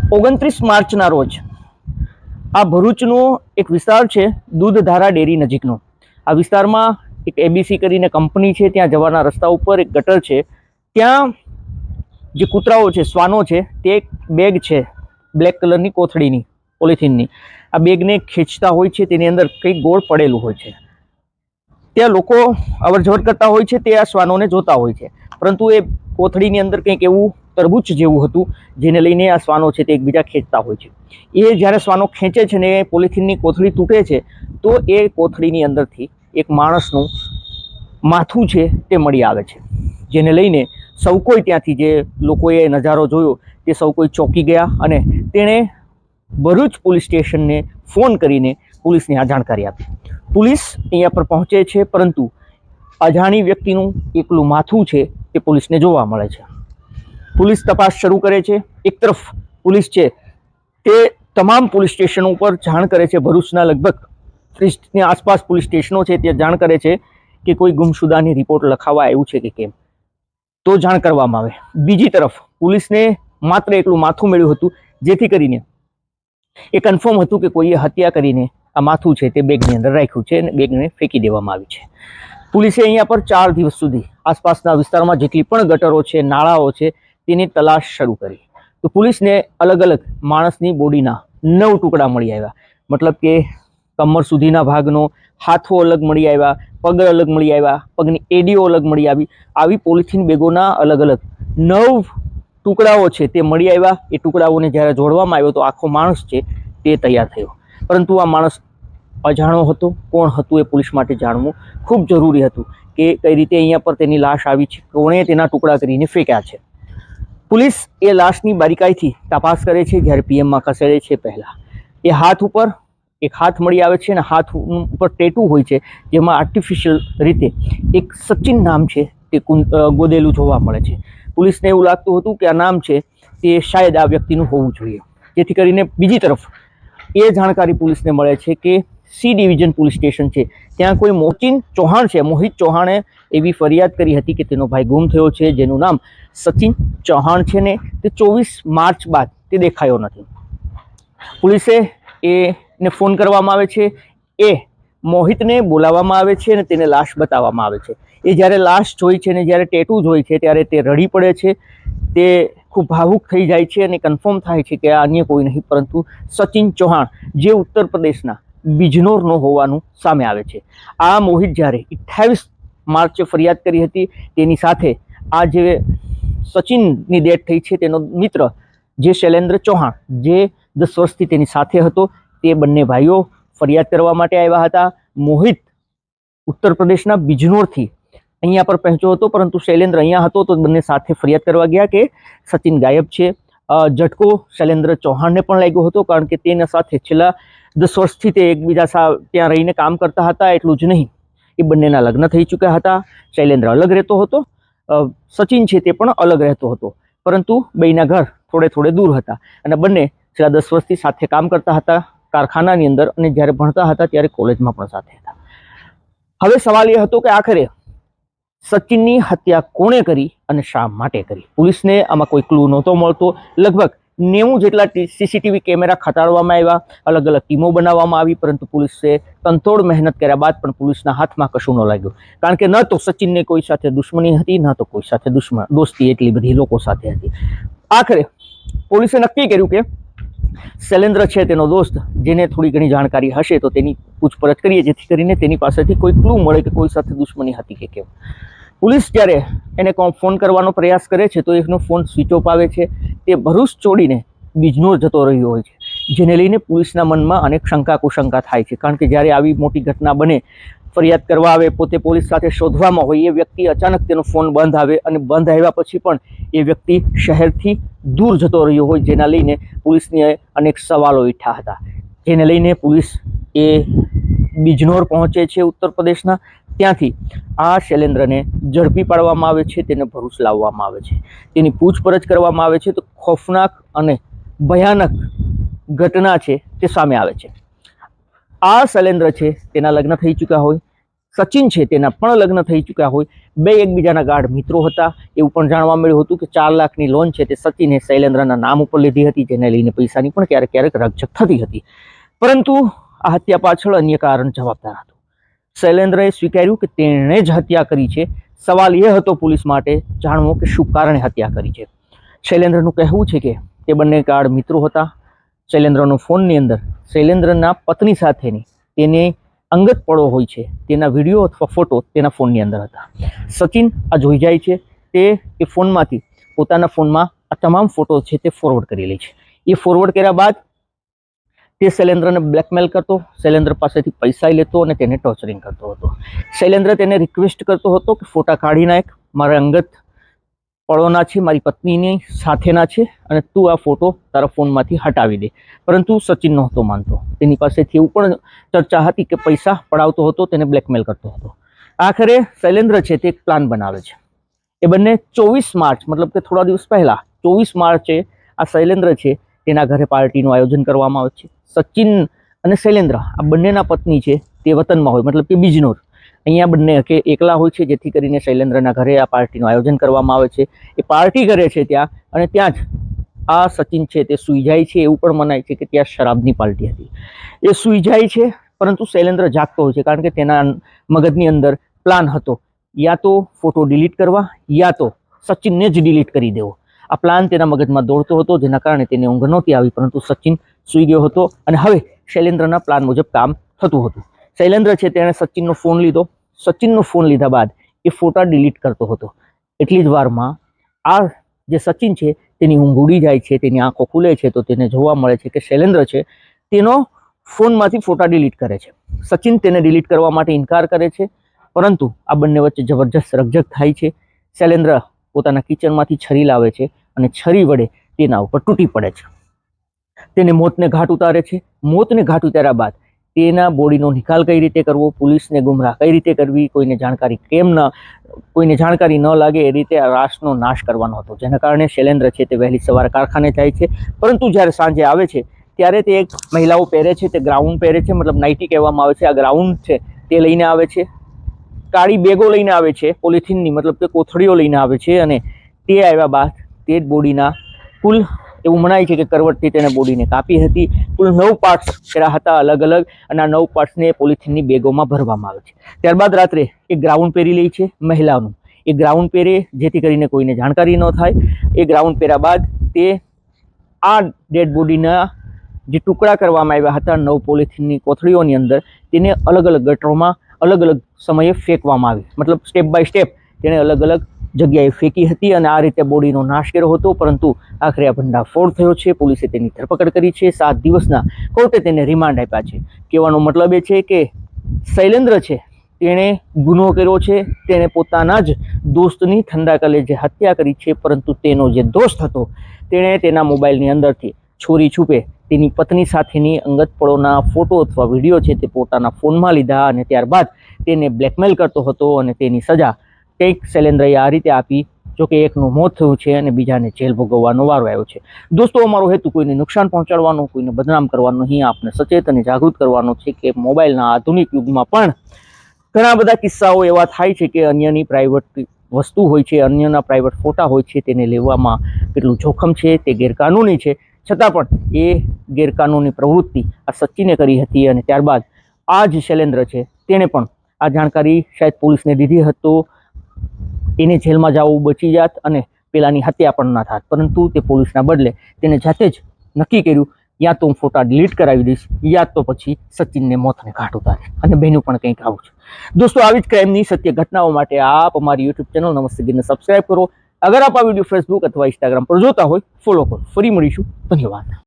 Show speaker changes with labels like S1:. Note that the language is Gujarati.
S1: 29 માર્ચના રોજ આ ભરૂચનો એક વિસ્તાર છે, દૂધધારા ડેરી નજીકનો. આ વિસ્તારમાં એક એબીસી કરીને કંપની છે, ત્યાં જવાના રસ્તા ઉપર એક ગટર છે. ત્યાં જે કૂતરાઓ છે, શ્વાનો છે, તે એક બેગ છે બ્લેક કલરની કોથળીની, પોલિથીનની. આ બેગને ખેંચતા હોય છે, તેની અંદર કંઈક ગોળ પડેલું હોય છે. ત્યાં લોકો અવરજવર કરતા હોય છે, તે આ શ્વાનોને જોતા હોય છે, પરંતુ એ કોથળીની અંદર કંઈક એવું તરબૂચ જેવું હતું, જેને લઈને આ શ્વાનો છે તે એકબીજા ખેંચતા હોય છે. એ જ્યારે શ્વાનો ખેંચે છે ને પોલિથીનની કોથળી તૂટે છે, તો એ કોથળીની અંદરથી એક માણસનું માથું છે તે મળી આવે છે, જેને લઈને સૌ કોઈ ત્યાંથી, જે લોકોએ નજારો જોયો તે સૌ કોઈ ચોંકી ગયા અને તેણે ભરૂચ પોલીસ સ્ટેશનને ફોન કરીને પોલીસને આ જાણકારી આપી. પોલીસ અહીંયા પર પહોંચે છે, પરંતુ અજાણી વ્યક્તિનું એકલું માથું છે તે પોલીસને જોવા મળે છે. પોલીસ તપાસ શરૂ કરે છે. એક તરફ પોલીસ છે તે તમામ પોલીસ સ્ટેશનો ઉપર જાણ કરે છે, ભરૂચના લગભગ 30ની આસપાસ પોલીસ સ્ટેશનો છે તે જાણ કરે છે કે કોઈ ગુમશુદાની રિપોર્ટ લખાવવા આવ્યું છે કે કેમ, તો જાણ કરવામાં આવે. બીજી તરફ પોલીસને માત્ર એકલું માથું મળ્યું હતું, જેથી કરીને એ કન્ફર્મ હતું કે કોઈએ હત્યા કરીને આ માથું છે તે બેગની અંદર રાખ્યું છે અને બેગને ફેંકી દેવામાં આવી છે. પોલીસે અહીંયા પર 4 દિવસ સુધી આસપાસના વિસ્તારમાં જેટલી પણ ગટરો છે, નાળાઓ છે, તેની તલાશ શરૂ કરી. તો પોલીસને અલગ અલગ માણસની બોડીના 9 ટુકડા મળી આવ્યા. મતલબ કે કમર સુધીના ભાગનો, હાથો અલગ મળી આવ્યા, પગ અલગ મળી આવ્યા, પગની એડીઓ અલગ મળી આવી. આવી પોલિથીન બેગોના અલગ અલગ 9 ટુકડાઓ છે તે મળી આવ્યા. એ ટુકડાઓને જ્યારે જોડવામાં આવ્યો તો આખો માણસ છે તે તૈયાર થયો. પરંતુ આ માણસ અજાણો હતો. કોણ હતું એ પોલીસ માટે જાણવું ખૂબ જરૂરી હતું, કે કઈ રીતે અહીંયા પર તેની લાશ આવી છે, કોણે તેના ટુકડા કરીને ફેંક્યા છે. પોલીસ એ લાશની બારીકાઈથી તપાસ કરે છે. જ્યારે પીએમમાં ખસેડે છે, પહેલાં એ હાથ ઉપર એક હાથ મળી આવે છે અને હાથ ઉપર ટેટુ હોય છે, જેમાં આર્ટિફિશિયલ રીતે એક સચિન નામ છે તે ગોદેલું જોવા મળે છે. પોલીસને એવું લાગતું હતું કે આ નામ છે તે શાયદ આ વ્યક્તિનું હોવું જોઈએ. જેથી કરીને બીજી તરફ એ જાણકારી પોલીસને મળે છે કે સી ડિવિઝન પોલીસ સ્ટેશન છે, ત્યાં કોઈ મોચિન ચૌહાણ છે, મોહિત ચૌહાણે એવી ફરિયાદ કરી હતી કે તેનો ભાઈ ગુમ થયો છે, જેનું નામ સચિન ચૌહાણ છે ને તે 24 માર્ચ બાદ તે દેખાયો નથી. પોલીસે એને ફોન કરવામાં આવે છે. એ મોહિતને બોલાવવામાં આવે છે અને તેને લાશ બતાવવામાં આવે છે. એ જ્યારે લાશ જોઈ છે ને જ્યારે ટેટુ જોઈ છે, ત્યારે તે રડી પડે છે. તે ખૂબ ભાવુક થઈ જાય છે અને કન્ફર્મ થાય છે કે આ અન્ય કોઈ નહીં પરંતુ સચિન ચૌહાણ, જે ઉત્તર પ્રદેશના બિજનોરનો હોવાનું સામે આવે છે. આ મોહિત જ્યારે 28 માર્ચે ફરિયાદ કરી હતી, તેની સાથે આ જે સચિનની ડેથ થઈ છે તેનો મિત્ર જે શૈલેન્દ્ર ચૌહાણ, જે 10 વર્ષથી તેની સાથે હતો, તે બંને ભાઈઓ ફરિયાદ કરવા માટે આવ્યા હતા. મોહિત ઉત્તર પ્રદેશના બિજનોરથી અહીંયા પર પહોંચ્યો હતો, પરંતુ શૈલેન્દ્ર અહીંયા હતો, તો બંને સાથે ફરિયાદ કરવા ગયા કે સચિન ગાયબ છે. ઝટકો શૈલેન્દ્ર ચૌહાણને પણ લાગ્યો હતો, કારણ કે તેના સાથે છેલ્લા 10 વર્ષથી તે એકબીજા ત્યાં રહીને કામ કરતા હતા. એટલું જ નહીં, એ બંનેના લગ્ન થઈ ચૂક્યા હતા. શૈલેન્દ્ર અલગ રહેતો હતો, સચિન છે તે પણ અલગ રહેતો હતો, પરંતુ બેયના ઘર થોડે થોડે દૂર હતા અને બંને છેલ્લા 10 વર્ષથી સાથે કામ કરતા હતા કારખાનાની અંદર, અને જ્યારે ભણતા હતા ત્યારે કોલેજમાં પણ સાથે હતા. હવે સવાલ એ હતો કે આખરે સચિનની હત્યા કોણે કરી અને શા માટે કરી. પોલીસને આમાં કોઈ ક્લુ નહોતો મળતો. લગભગ 90 જેટલા સીસીટીવી કેમેરા ખતાડવામાં આવ્યા, અલગ અલગ ટીમો બનાવવામાં આવી, પરંતુ પોલીસે તનતોડ મહેનત કર્યા બાદ પણ પોલીસના હાથમાં કશું ન લાગ્યું. કારણ કે ન તો સચિનને કોઈ સાથે દુશ્મની હતી, ન તો કોઈ સાથે દોસ્તી એટલી બધી લોકો સાથે હતી. આખરે પોલીસે નક્કી કર્યું કે શૈલેન્દ્ર છે તેનો દોસ્ત, જેને થોડી ઘણી જાણકારી હશે તો તેની પૂછપરછ કરીએ, જેથી કરીને તેની પાસેથી કોઈ ક્લુ મળે કે કોઈ સાથે દુશ્મની હતી કે કેમ. પોલીસ જ્યારે એને ફોન કરવાનો પ્રયાસ કરે છે તો એનો ફોન સ્વિચ ઓફ આવે છે. તે ભરૂચ છોડીને બિજનોર જતો રહ્યો હોય છે, જેને લઈને પોલીસના મનમાં અનેક શંકા કુશંકા થાય છે. કારણ કે જ્યારે આવી મોટી ઘટના બને, ફરિયાદ કરવા આવે, પોતે પોલીસ સાથે શોધવામાં હોય, એ વ્યક્તિ અચાનક તેનો ફોન બંધ આવે અને બંધ આવ્યા પછી પણ એ વ્યક્તિ શહેરથી દૂર જતો રહ્યો હોય, જેના લઈને પોલીસને અનેક સવાલો ઉઠ્યા હતા. જેને લઈને પોલીસ એ બિજનોર પહોંચે છે ઉત્તર પ્રદેશના. ત્યાંથી આ શૈલેન્દ્રને ઝડપી પાડવામાં આવે છે, તેને ભરૂચ લાવવામાં આવે છે, તેની પૂછપરછ કરવામાં આવે છે. તો ખોફનાક અને ભયાનક ઘટના છે તે સામે આવે છે. આ શૈલેન્દ્ર છે તેના લગ્ન થઈ ચૂક્યા હોય, સચિન છે તેના પણ લગ્ન થઈ ચૂક્યા હોય, બે એકબીજાના ગાઢ મિત્રો હતા. એવું પણ જાણવા મળ્યું હતું કે 4 લાખની લોન છે તે સચિને શૈલેન્દ્રના નામ ઉપર લીધી હતી, જેને લઈને પૈસાની પણ ક્યારેક ક્યારેક રકઝક થતી હતી. પરંતુ આ હત્યા પાછળ અન્ય કારણ જવાબદાર હતું. શૈલેન્દ્રએ સ્વીકાર્યું કે તેણે જ હત્યા કરી છે. સવાલ એ હતો પોલીસ માટે જાણવો કે શું કારણે હત્યા કરી છે. શૈલેન્દ્રનું કહેવું છે કે તે બંને ગાઢ મિત્રો હતા. શૈલેન્દ્રનો ફોનની અંદર શૈલેન્દ્રના પત્ની સાથેની તેની અંગત પળો હોય છે તેના વિડીયો અથવા ફોટો તેના ફોનની અંદર હતા. સચિન આ જોઈ જાય છે, તે એ ફોનમાંથી પોતાના ફોનમાં આ તમામ ફોટો છે તે ફોરવર્ડ કરી લે છે. એ ફોરવર્ડ કર્યા બાદ તે શૈલેન્દ્રને બ્લેકમેલ કરતો, શૈલેન્દ્ર પાસેથી પૈસા લેતો અને તેને ટોર્ચરિંગ કરતો હતો. શૈલેન્દ્ર તેને રિક્વેસ્ટ કરતો હતો કે ફોટા કાઢી નાખ, મારા અંગત પળોના છે, મારી પત્નીની સાથેના છે, અને તું આ ફોટો તારા ફોનમાંથી હટાવી દે. પરંતુ સચિન નહોતો માનતો. તેની પાસેથી એવું પણ ચર્ચા હતી કે પૈસા પડાવતો હતો, તેને બ્લેકમેલ કરતો હતો. આખરે શૈલેન્દ્ર છે તે એક પ્લાન બનાવે છે. એ બંને 24 માર્ચ મતલબ કે થોડા દિવસ પહેલા 24 માર્ચે આ શૈલેન્દ્ર છે તેના ઘરે પાર્ટીનું આયોજન કરવામાં આવે છે. સચિન અને શૈલેન્દ્ર આ બંનેના પત્ની છે તે વતનમાં હોય, મતલબ કે બિજનોર. અહીંયા બંને કે એકલા હોય છે, જેથી કરીને શૈલેન્દ્રના ઘરે આ પાર્ટીનું આયોજન કરવામાં આવે છે. એ પાર્ટી કરે છે ત્યાં, અને ત્યાં જ આ સચિન છે તે સૂઈ જાય છે. એવું પણ મનાય છે કે ત્યાં શરાબની પાર્ટી હતી. એ સૂઈ જાય છે, પરંતુ શૈલેન્દ્ર જાગતો હોય છે, કારણ કે તેના મગજની અંદર પ્લાન હતો, યા તો ફોટો ડિલીટ કરવા, યા તો સચિનને જ ડિલીટ કરી દેવો. આ પ્લાન તેના મગજમાં દોડતો હતો, જેના કારણે તેને ઊંઘ નહોતી આવી. પરંતુ સચિન સૂઈ ગયો હતો અને હવે શૈલેન્દ્રના પ્લાન મુજબ કામ થતું હતું. શૈલેન્દ્ર છે તેણે સચિનનો ફોન લીધો. સચિનનો ફોન લીધા બાદ એ ફોટા ડિલીટ કરતો હતો. એટલી જ વારમાં આ જે સચિન છે તેની ઊંઘ ઉડી જાય છે, તેની આંખો ખુલે છે, તો તેને જોવા મળે છે કે શૈલેન્દ્ર છે તેનો ફોનમાંથી ફોટા ડિલીટ કરે છે. સચિન તેને ડિલીટ કરવા માટે ઇનકાર કરે છે, પરંતુ આ બંને વચ્ચે જબરજસ્ત રકઝક થાય છે. શૈલેન્દ્ર પોતાના કિચનમાંથી છરી લાવે છે અને છરી વડે તેના ઉપર તૂટી પડે છે. તેને મોતને ઘાટ ઉતારે છે. મોતને ઘાટ ઉતાર્યા બાદ તેના બોડીનો નિકાલ કઈ રીતે કરવો, પોલીસને ગુમરાહ કઈ રીતે કરવી, કોઈને જાણકારી ન લાગે એ રીતે આ લાશનો નાશ કરવાનો હતો. જેના કારણે શૈલેન્દ્ર છે તે વહેલી સવારે કારખાને જાય છે. પરંતુ જ્યારે સાંજે આવે છે ત્યારે તે એક મહિલાઓ પહેરે છે તે ગ્રાઉન્ડ પહેરે છે, મતલબ નાઇટી કહેવામાં આવે છે. આ ગ્રાઉન્ડ છે તે લઈને આવે છે, કાળી બેગો લઈને આવે છે, પોલિથીનની મતલબ કે કોથળીઓ લઈને આવે છે. અને તે આવ્યા બાદ તે જ બોડીના કુલ એવું મનાય છે કે કરવટથી તેને બોડીને કાપી હતી. કુલ 9 પાર્ટ્સ કર્યા હતા અલગ અલગ, અને આ 9 પાર્ટ્સને પોલિથીનની બેગોમાં ભરવામાં આવે છે. ત્યારબાદ રાત્રે એક ગ્રાઉન્ડ પહેરી લે છે મહિલાનું. એ ગ્રાઉન્ડ પહેરે જેથી કરીને કોઈને જાણકારી ન થાય. એ ગ્રાઉન્ડ પહેર્યા બાદ તે આ ડેડ બોડીના જે ટુકડા કરવામાં આવ્યા હતા 9 પોલિથીનની કોથળીઓની અંદર, તેને અલગ અલગ ગટરોમાં અલગ અલગ સમયે ફેંકવામાં આવી. મતલબ સ્ટેપ બાય સ્ટેપ તેને અલગ અલગ જગ્યાએ ફેંકી હતી, અને આ રીતે બોડીનો નાશ કર્યો હતો. પરંતુ આખરે આ ભંડાફોડ થયો છે. પોલીસે તેની ધરપકડ કરી છે. 7 દિવસના કોર્ટે તેને રિમાન્ડ આપ્યા છે. કહેવાનો મતલબ એ છે કે શૈલેન્દ્ર છે તેણે ગુનો કર્યો છે, તેણે પોતાના જ દોસ્તની ઠંડા કલેજે હત્યા કરી છે. પરંતુ તેનો જે દોસ્ત હતો તેણે તેના મોબાઈલની અંદરથી છોરી છૂપે તેની પત્ની સાથેની અંગત પળોના ફોટો અથવા વિડીયો છે તે પોતાના ફોનમાં લીધા, અને ત્યારબાદ તેને બ્લેકમેલ કરતો હતો. અને તેની સજા કંઈક શૈલેન્દ્રએ આ રીતે આપી. જોકે એકનું મોત થયું છે અને બીજાને જેલ ભોગવવાનો વારો આવ્યો છે. દોસ્તો, અમારો હેતુ કોઈને નુકસાન પહોંચાડવાનો, કોઈને બદનામ કરવાનો નહીં, આપને સચેત અને જાગૃત કરવાનો છે કે મોબાઈલના આધુનિક યુગમાં પણ ઘણા બધા કિસ્સાઓ એવા થાય છે કે અન્યની પ્રાઇવેટ વસ્તુ હોય છે, અન્યના પ્રાઇવેટ ફોટા હોય છે, તેને લેવામાં કેટલું જોખમ છે, તે ગેરકાનૂની છે. છતાં પણ એ ગેરકાનૂની પ્રવૃત્તિ આ સચિને કરી હતી, અને ત્યારબાદ આ જ શૈલેન્દ્ર છે તેણે પણ આ જાણકારી શાયદ પોલીસને દીધી હતો. એને જેલમાં જવું બચી જાત અને પેલાની હત્યા પણ ના થાત. પરંતુ તે પોલીસના બદલે તેને જાતે જ નક્કી કર્યું, યા તો હું ફોટા ડિલીટ કરાવી દઈશ, યા તો પછી સચિનને મોતને ઘાટ ઉતારે. અને બેનું પણ કંઈક આવું છે. દોસ્તો, આવી જ ક્રાઇમની સત્ય ઘટનાઓ માટે આપ અમારી યુટ્યુબ ચેનલ નમસ્તે ગીરને સબસ્ક્રાઇબ કરો. અગર આપ આ વિડીયો ફેસબુક અથવા ઇન્સ્ટાગ્રામ પર જોતા હોય, ફોલો કરો. ફરી મળીશું. ધન્યવાદ.